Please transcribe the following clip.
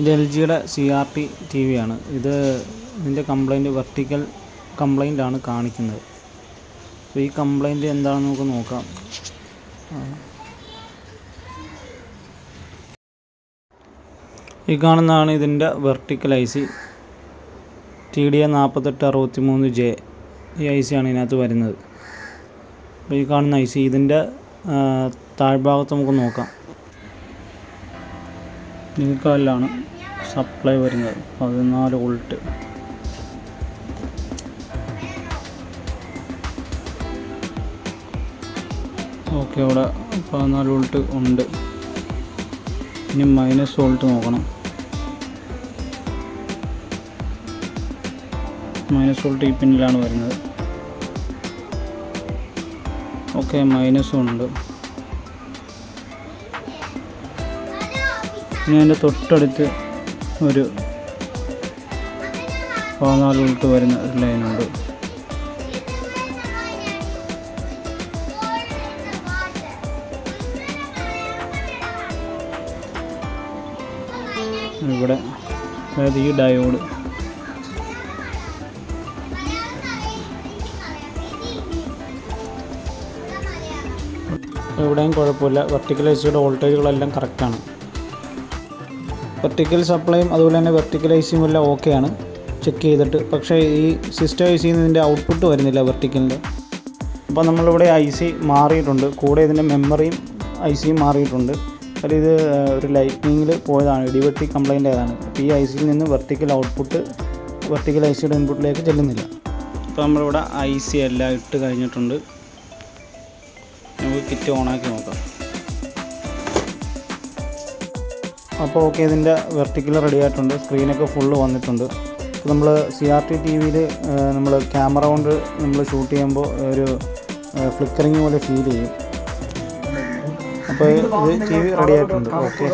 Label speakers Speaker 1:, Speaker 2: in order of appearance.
Speaker 1: ഇത് LGയുടെ CRT TV ആണ്. ഇതിൻ്റെ കംപ്ലൈൻറ്റ് വെർട്ടിക്കൽ കംപ്ലൈൻ്റ് ആണ് കാണിക്കുന്നത്. അപ്പോൾ ഈ കംപ്ലൈൻറ്റ് എന്താണെന്ന് നമുക്ക് നോക്കാം. ഈ കാണുന്നതാണ് ഇതിൻ്റെ വെർട്ടിക്കൽ IC TDA 4863J. ഈ IC ആണ് ഇതിനകത്ത് വരുന്നത്. അപ്പോൾ ഈ കാണുന്ന IC ഇതിൻ്റെ താഴ്ഭാഗത്ത് നമുക്ക് നോക്കാം. നീക്കാലിലാണ് സപ്ലൈ വരുന്നത് 14 വോൾട്ട്. ഓക്കെ, അവിടെ 14 വോൾട്ട് ഉണ്ട്. ഇനി മൈനസ് വോൾട്ട് നോക്കണം. മൈനസ് വോൾട്ട് ഈ പിന്നിലാണ് വരുന്നത്. ഓക്കെ, മൈനസും ഉണ്ട്. ഇനി അതിൻ്റെ തൊട്ടടുത്ത് ഒരു 14 വോൾട്ട് വരുന്ന ഒരു ലൈനുണ്ട്. ഇവിടെ അതായത് ഈ ഡയോഡ് എവിടെയും കുഴപ്പമില്ല. വെർട്ടിക്കൽ ICയുടെ വോൾട്ടേജുകളെല്ലാം കറക്റ്റാണ്. വെർട്ടിക്കൽ സപ്ലൈയും അതുപോലെ തന്നെ വെർട്ടിക്കൽ ICയും എല്ലാം ഓക്കെയാണ് ചെക്ക് ചെയ്തിട്ട്. പക്ഷേ ഈ സിസ്റ്റം ICയിൽ നിന്ന് ഇതിൻ്റെ ഔട്ട്പുട്ട് വരുന്നില്ല വെർട്ടിക്കലിൻ്റെ. അപ്പോൾ നമ്മളിവിടെ IC മാറിയിട്ടുണ്ട്. കൂടെ ഇതിൻ്റെ മെമ്മറിയും ICയും മാറിയിട്ടുണ്ട്. അപ്പോൾ ഇത് ഒരു ലൈറ്റ്നിങ്ങിൽ പോയതാണ്, ഇടിവെട്ടി കംപ്ലൈൻ്റ് ആയതാണ്. അപ്പോൾ ഈ ICയിൽ നിന്ന് വെർട്ടിക്കൽ ഔട്ട്പുട്ട് വെർട്ടിക്കൽ ICയുടെ ഇൻപുട്ടിലേക്ക് ചെല്ലുന്നില്ല. അപ്പോൾ നമ്മളിവിടെ IC എല്ലാം ഇട്ട് കഴിഞ്ഞിട്ടുണ്ട്. നമുക്ക് കിറ്റ് ഓണാക്കി നോക്കാം. അപ്പോൾ ഓക്കെ, ഇതിൻ്റെ വെർട്ടിക്കൽ റെഡി ആയിട്ടുണ്ട്. സ്ക്രീനൊക്കെ ഫുള്ള് വന്നിട്ടുണ്ട്. അപ്പോൾ നമ്മൾ CRT TVയിൽ നമ്മൾ ക്യാമറ കൊണ്ട് നമ്മൾ ഷൂട്ട് ചെയ്യുമ്പോൾ ഒരു ഫ്ലിക്കറിങ് പോലെ ഫീൽ ചെയ്യും. അപ്പോൾ ഇത് TV റെഡി ആയിട്ടുണ്ട്. ഓക്കെ.